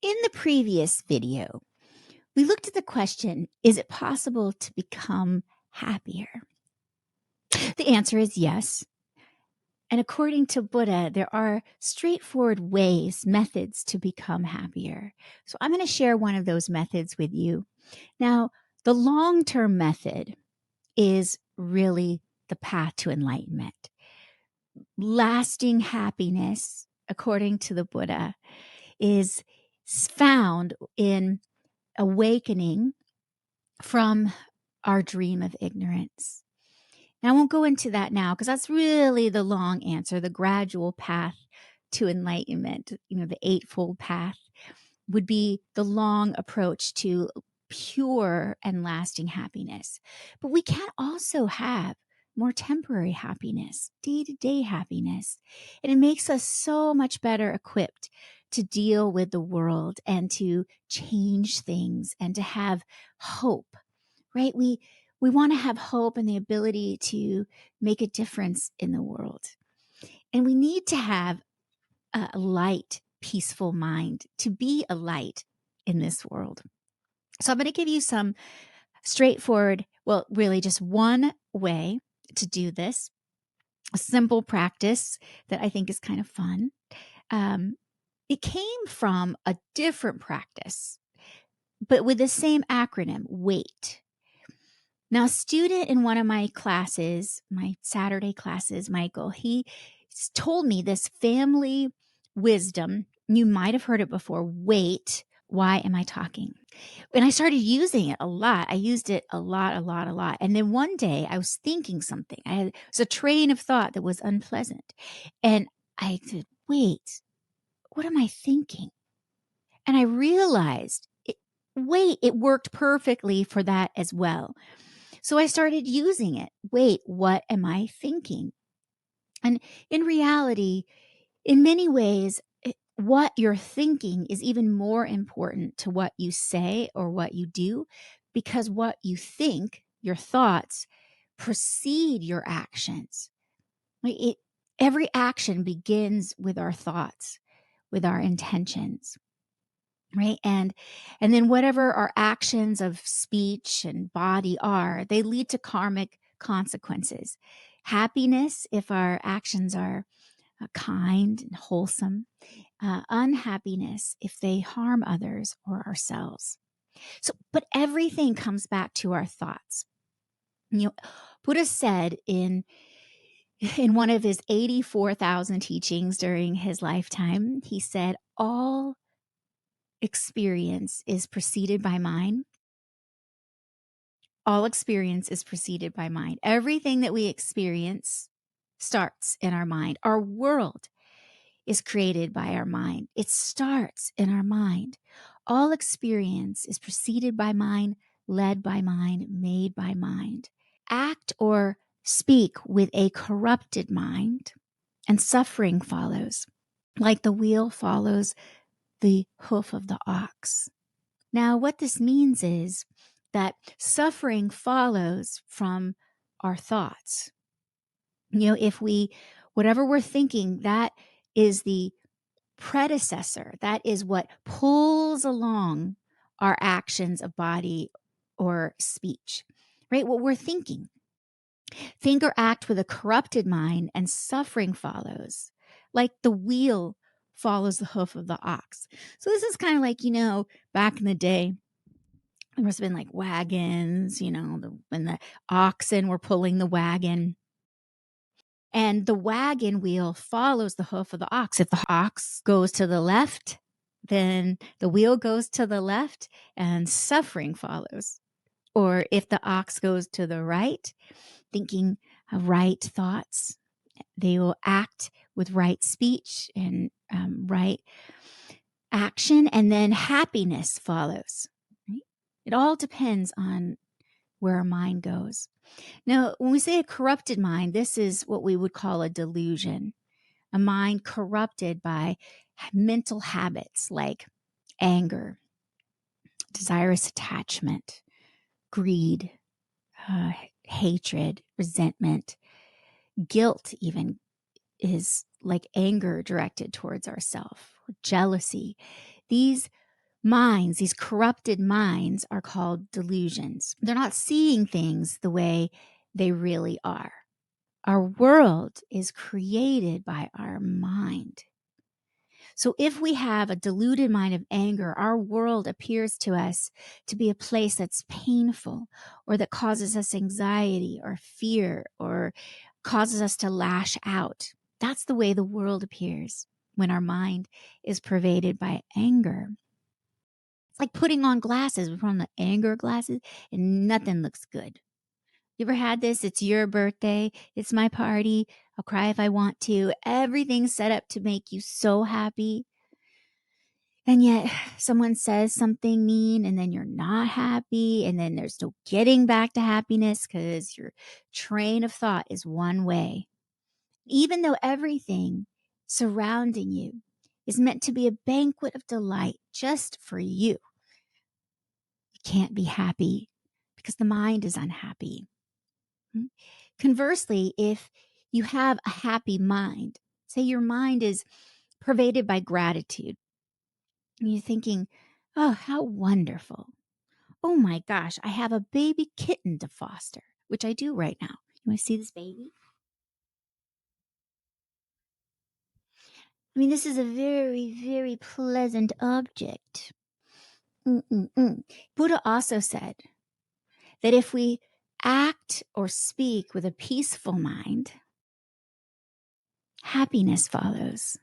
In the previous video, we looked at the question, is it possible to become happier? The answer is yes. And according to Buddha, there are straightforward ways, methods to become happier. So I'm going to share one of those methods with you. Now, the long-term method is really the path to enlightenment. Lasting happiness, according to the Buddha, is found in awakening from our dream of ignorance. And I won't go into that now because that's really the long answer, the gradual path to enlightenment. The Eightfold Path would be the long approach to pure and lasting happiness. But we can also have more temporary happiness, day-to-day happiness. And it makes us so much better equipped to deal with the world and to change things and to have hope, right? We want to have hope and the ability to make a difference in the world. And we need to have a light, peaceful mind to be a light in this world. So I'm going to give you some straightforward, well, really just one way to do this, a simple practice that I think is kind of fun. It came from a different practice, but with the same acronym, WAIT. Now, a student in one of my classes, my Saturday classes, Michael, he told me this family wisdom. You might have heard it before. WAIT. Why am I talking? And I started using it a lot. I used it a lot. And then one day I was thinking something. It was a train of thought that was unpleasant. And I said, wait, what am I thinking? And I realized, it worked perfectly for that as well. So I started using it. Wait, what am I thinking? And in reality, in many ways, what you're thinking is even more important to what you say or what you do, because what you think, your thoughts, precede your actions. Every action begins with our thoughts, with our intentions. Right. And then whatever our actions of speech and body are, they lead to karmic consequences. Happiness, if our actions are kind and wholesome. Unhappiness, if they harm others or ourselves. So, but everything comes back to our thoughts. Buddha said in one of his 84,000 teachings during his lifetime, he said, all experience is preceded by mind. All experience is preceded by mind. Everything that we experience starts in our mind. Our world is created by our mind. It starts in our mind. All experience is preceded by mind, led by mind, made by mind. Act or speak with a corrupted mind, and suffering follows, like the wheel follows the hoof of the ox. Now, what this means is that suffering follows from our thoughts. If whatever we're thinking, that is the predecessor. That is what pulls along our actions of body or speech, right? What we're thinking. Think or act with a corrupted mind, and suffering follows, like the wheel follows the hoof of the ox. So this is kind of like, back in the day, there must have been like wagons, when the oxen were pulling the wagon. And the wagon wheel follows the hoof of the ox. If the ox goes to the left, then the wheel goes to the left and suffering follows. Or if the ox goes to the right, thinking right thoughts, they will act with right speech and right action, and then happiness follows. Right? It all depends on where our mind goes. Now, when we say a corrupted mind, this is what we would call a delusion, a mind corrupted by mental habits like anger, desirous attachment, greed, hatred, resentment, guilt even is like anger directed towards ourselves, jealousy. These minds, these corrupted minds, are called delusions. They're not seeing things the way they really are. Our world is created by our mind. So if we have a deluded mind of anger, our world appears to us to be a place that's painful or that causes us anxiety or fear or causes us to lash out. That's the way the world appears when our mind is pervaded by anger. It's like putting on glasses. We put on the anger glasses and nothing looks good. You ever had this? It's your birthday. It's my party. I'll cry if I want to. Everything's set up to make you so happy. And yet someone says something mean and then you're not happy. And then there's no getting back to happiness because your train of thought is one way. Even though everything surrounding you is meant to be a banquet of delight just for you, you can't be happy because the mind is unhappy. Conversely, if you have a happy mind, say your mind is pervaded by gratitude, and you're thinking, oh, how wonderful. Oh my gosh, I have a baby kitten to foster, which I do right now. You want to see this baby? I mean, this is a very, very pleasant object. Buddha also said that if we act or speak with a peaceful mind, happiness follows,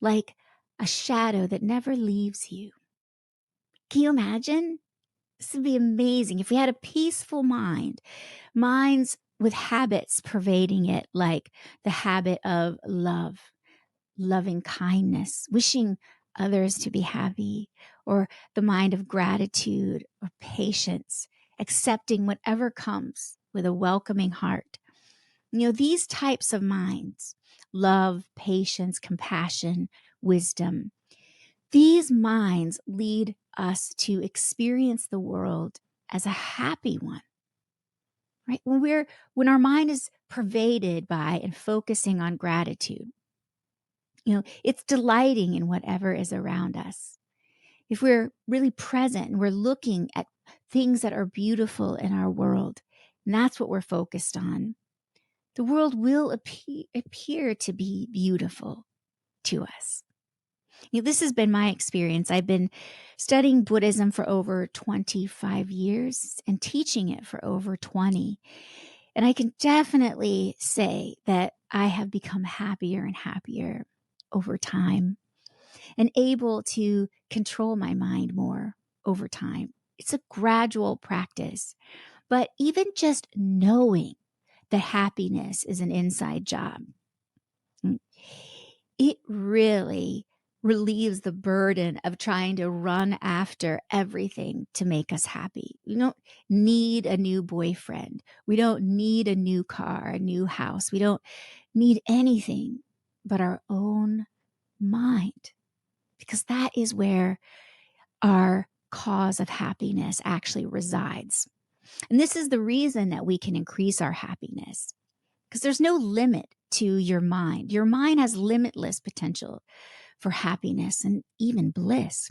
like a shadow that never leaves you. Can you imagine? This would be amazing if we had a peaceful mind, minds with habits pervading it, like the habit of love, loving kindness, wishing others to be happy, or the mind of gratitude or patience, accepting whatever comes with a welcoming heart. These types of minds, love, patience, compassion, wisdom, these minds lead us to experience the world as a happy one, right? When our mind is pervaded by and focusing on gratitude, it's delighting in whatever is around us. If we're really present and we're looking at things that are beautiful in our world, and that's what we're focused on, the world will appear to be beautiful to us. This has been my experience. I've been studying Buddhism for over 25 years and teaching it for over 20. And I can definitely say that I have become happier and happier over time and able to control my mind more over time. It's a gradual practice, but even just knowing that happiness is an inside job, it really relieves the burden of trying to run after everything to make us happy. We don't need a new boyfriend. We don't need a new car, a new house. We don't need anything but our own mind, because that is where our cause of happiness actually resides. And this is the reason that we can increase our happiness, because there's no limit to your mind. Your mind has limitless potential for happiness and even bliss,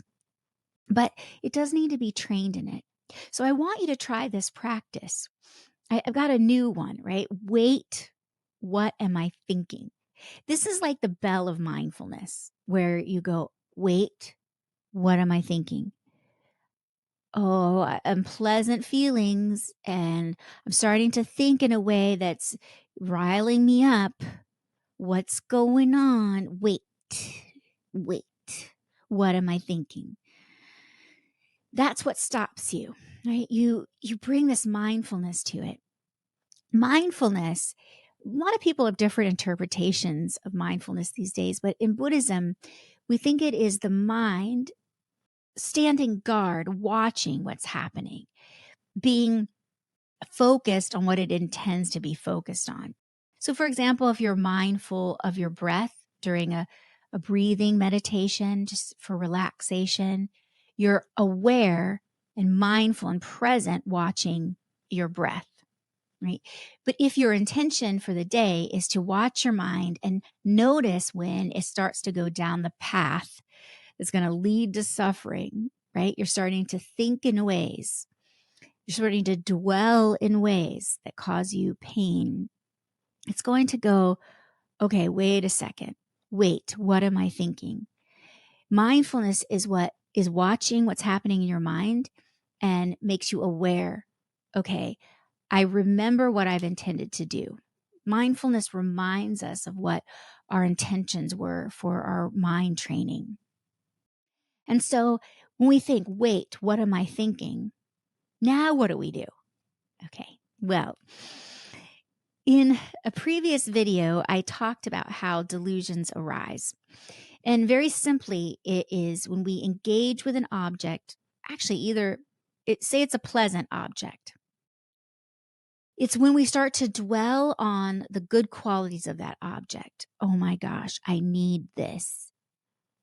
but it does need to be trained in it. So I want you to try this practice. I've got a new one, right? Wait, what am I thinking? This is like the bell of mindfulness, where you go, wait, what am I thinking? Oh, unpleasant feelings, and I'm starting to think in a way that's riling me up. What's going on? Wait. What am I thinking? That's what stops you, right? You bring this mindfulness to it. Mindfulness, a lot of people have different interpretations of mindfulness these days, but in Buddhism, we think it is the mind standing guard, watching what's happening, being focused on what it intends to be focused on. So, for example, if you're mindful of your breath during a breathing meditation, just for relaxation, you're aware and mindful and present watching your breath, right? But if your intention for the day is to watch your mind and notice when it starts to go down the path that's going to lead to suffering, right? You're starting to think in ways, you're starting to dwell in ways that cause you pain. It's going to go, okay, wait a second. Wait, what am I thinking? Mindfulness is watching what's happening in your mind and makes you aware. Okay, I remember what I've intended to do. Mindfulness reminds us of what our intentions were for our mind training. And so when we think, wait, what am I thinking? Now what do we do? Okay, well, in a previous video, I talked about how delusions arise. And very simply, it is when we engage with an object, actually say it's a pleasant object. It's when we start to dwell on the good qualities of that object. Oh my gosh, I need this.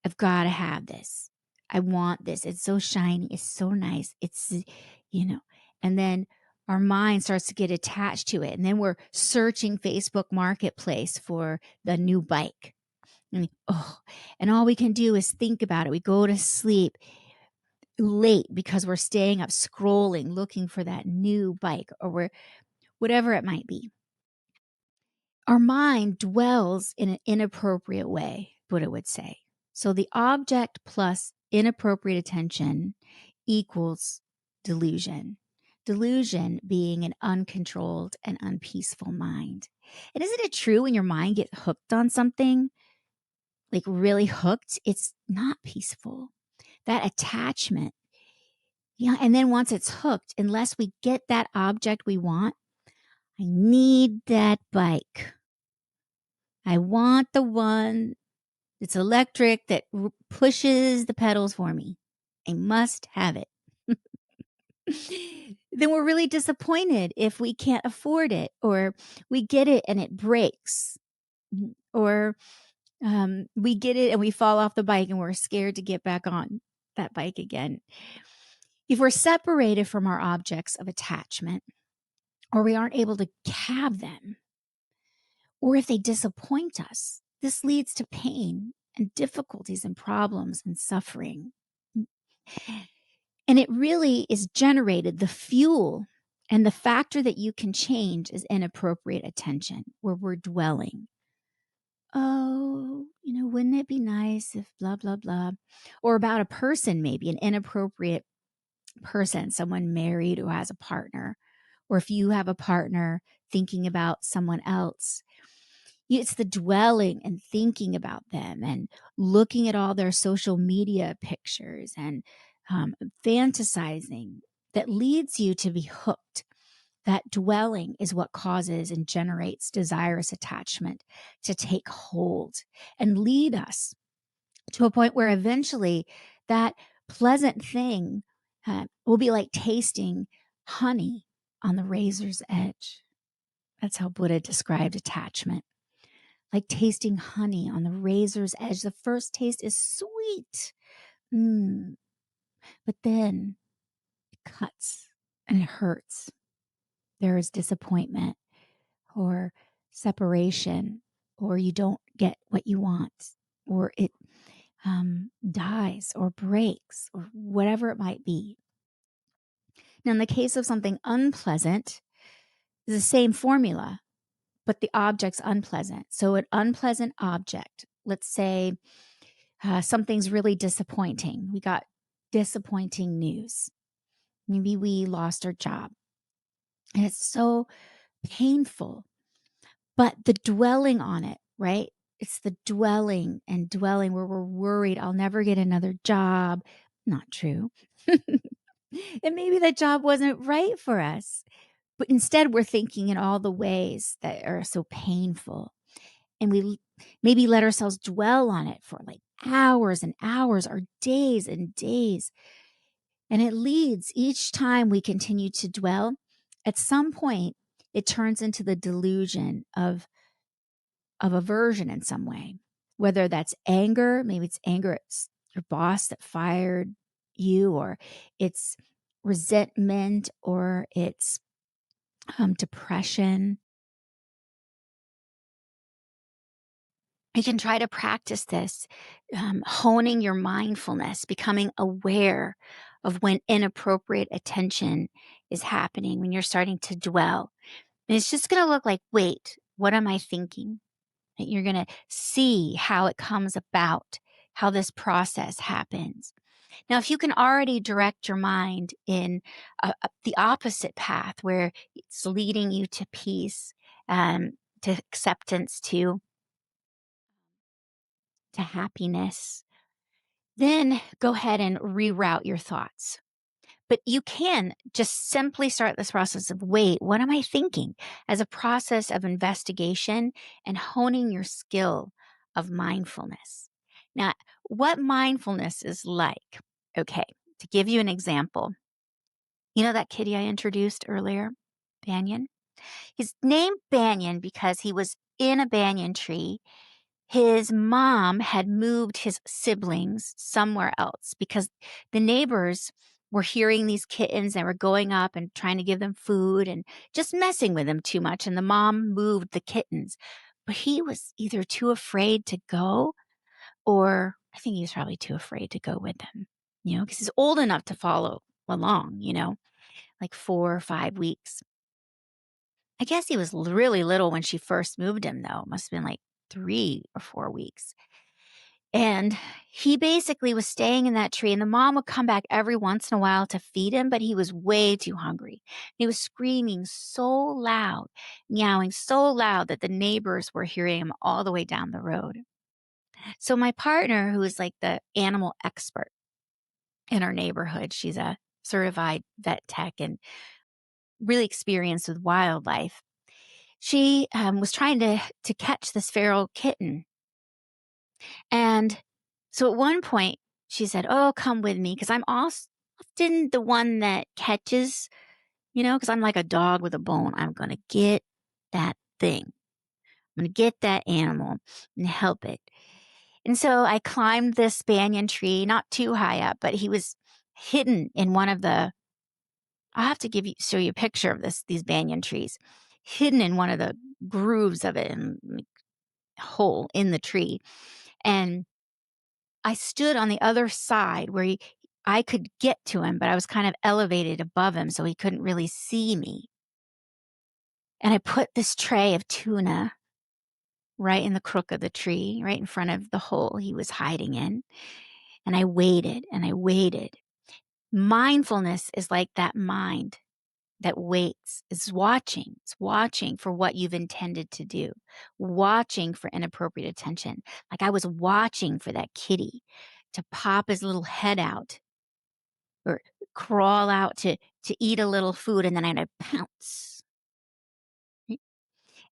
I've got to have this. I want this. It's so shiny. It's so nice. It's, and then our mind starts to get attached to it. And then we're searching Facebook Marketplace for the new bike. And all we can do is think about it. We go to sleep late because we're staying up scrolling, looking for that new bike, or whatever it might be. Our mind dwells in an inappropriate way, Buddha would say. So the object plus inappropriate attention equals delusion. Delusion being an uncontrolled and unpeaceful mind. And isn't it true when your mind gets hooked on something, like really hooked, it's not peaceful? That attachment. Yeah, and then once it's hooked, unless we get that object we want, I need that bike. I want the one that's electric that pushes the pedals for me. I must have it. Then we're really disappointed if we can't afford it, or we get it and it breaks, or we get it and we fall off the bike and we're scared to get back on that bike again. If we're separated from our objects of attachment, or we aren't able to have them, or if they disappoint us, this leads to pain and difficulties and problems and suffering. And it really is generated, the fuel and the factor that you can change is inappropriate attention, where we're dwelling. Oh, wouldn't it be nice if blah, blah, blah, or about a person, maybe an inappropriate person, someone married who has a partner, or if you have a partner thinking about someone else. It's the dwelling and thinking about them and looking at all their social media pictures and fantasizing that leads you to be hooked. That dwelling is what causes and generates desirous attachment to take hold and lead us to a point where eventually that pleasant thing will be like tasting honey on the razor's edge. That's how Buddha described attachment. Like tasting honey on the razor's edge. The first taste is sweet, but then it cuts and it hurts. There is disappointment or separation, or you don't get what you want, or it dies or breaks, or whatever it might be. Now, in the case of something unpleasant, it's the same formula, but the object's unpleasant. So an unpleasant object, let's say something's really disappointing. We got disappointing news. Maybe we lost our job. And it's so painful. But the dwelling on it, right? It's the dwelling where we're worried I'll never get another job. Not true. And maybe that job wasn't right for us. But instead, we're thinking in all the ways that are so painful. And we maybe let ourselves dwell on it for like hours and hours or days and days. And it leads, each time we continue to dwell, at some point, it turns into the delusion of aversion in some way, whether that's anger, maybe it's anger at your boss that fired you, or it's resentment, or it's depression. You can try to practice this, honing your mindfulness, becoming aware of when inappropriate attention is happening, when you're starting to dwell. And it's just going to look like, wait, what am I thinking? And you're going to see how it comes about, how this process happens. Now, if you can already direct your mind in the opposite path where it's leading you to peace, to acceptance, to happiness, then go ahead and reroute your thoughts. But you can just simply start this process of, wait, what am I thinking? As a process of investigation and honing your skill of mindfulness. Now, what mindfulness is like, okay, to give you an example, you know that kitty I introduced earlier, Banyan? He's named Banyan because he was in a banyan tree. His mom had moved his siblings somewhere else because the neighbors were hearing these kittens and were going up and trying to give them food and just messing with them too much. And the mom moved the kittens. But he was either too afraid to go, or I think he was probably too afraid to go with them, because he's old enough to follow along, like 4 or 5 weeks. I guess he was really little when she first moved him, though. Must have been like 3 or 4 weeks. And he basically was staying in that tree, and the mom would come back every once in a while to feed him, but he was way too hungry. He was screaming so loud, meowing so loud that the neighbors were hearing him all the way down the road. So my partner, who is like the animal expert in our neighborhood, she's a certified vet tech and really experienced with wildlife. She was trying to catch this feral kitten. And so at one point, she said, "Oh, come with me," because I'm often the one that catches, because I'm like a dog with a bone. I'm going to get that thing. I'm going to get that animal and help it. And so I climbed this banyan tree, not too high up, but he was hidden in one of the, I'll have to show you a picture of these banyan trees, hidden in one of the grooves of it and like, hole in the tree. And I stood on the other side where I could get to him, but I was kind of elevated above him, so he couldn't really see me. And I put this tray of tuna right in the crook of the tree, right in front of the hole he was hiding in. And I waited and I waited. Mindfulness is like that mind that waits, is watching. It's watching for what you've intended to do, watching for inappropriate attention. Like I was watching for that kitty to pop his little head out or crawl out to eat a little food, and then I'd pounce. Right?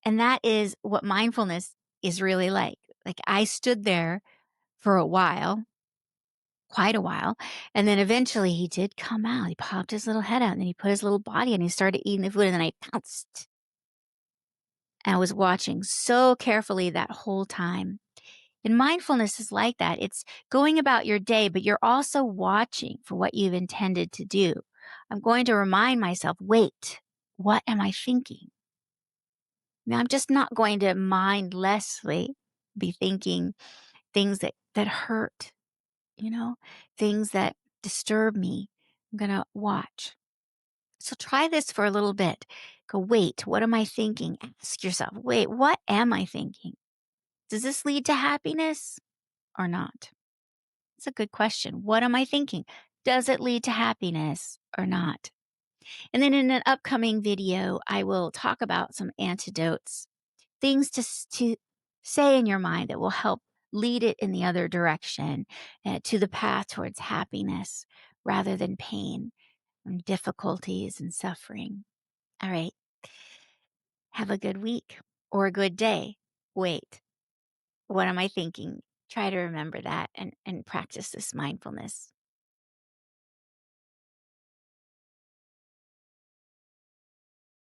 And that is what mindfulness is really like. Like I stood there for a while, quite a while, and then eventually he did come out. He popped his little head out, and then he put his little body and he started eating the food, and then I pounced. And I was watching so carefully that whole time. And mindfulness is like that. It's going about your day, but you're also watching for what you've intended to do. I'm going to remind myself, wait, what am I thinking? Now, I'm just not going to mindlessly be thinking things that hurt, things that disturb me. I'm going to watch. So try this for a little bit. Go, wait, what am I thinking? Ask yourself, wait, what am I thinking? Does this lead to happiness or not? It's a good question. What am I thinking? Does it lead to happiness or not? And then in an upcoming video, I will talk about some antidotes, things to say in your mind that will help lead it in the other direction, to the path towards happiness rather than pain and difficulties and suffering. All right. Have a good week or a good day. Wait, what am I thinking? Try to remember that and practice this mindfulness.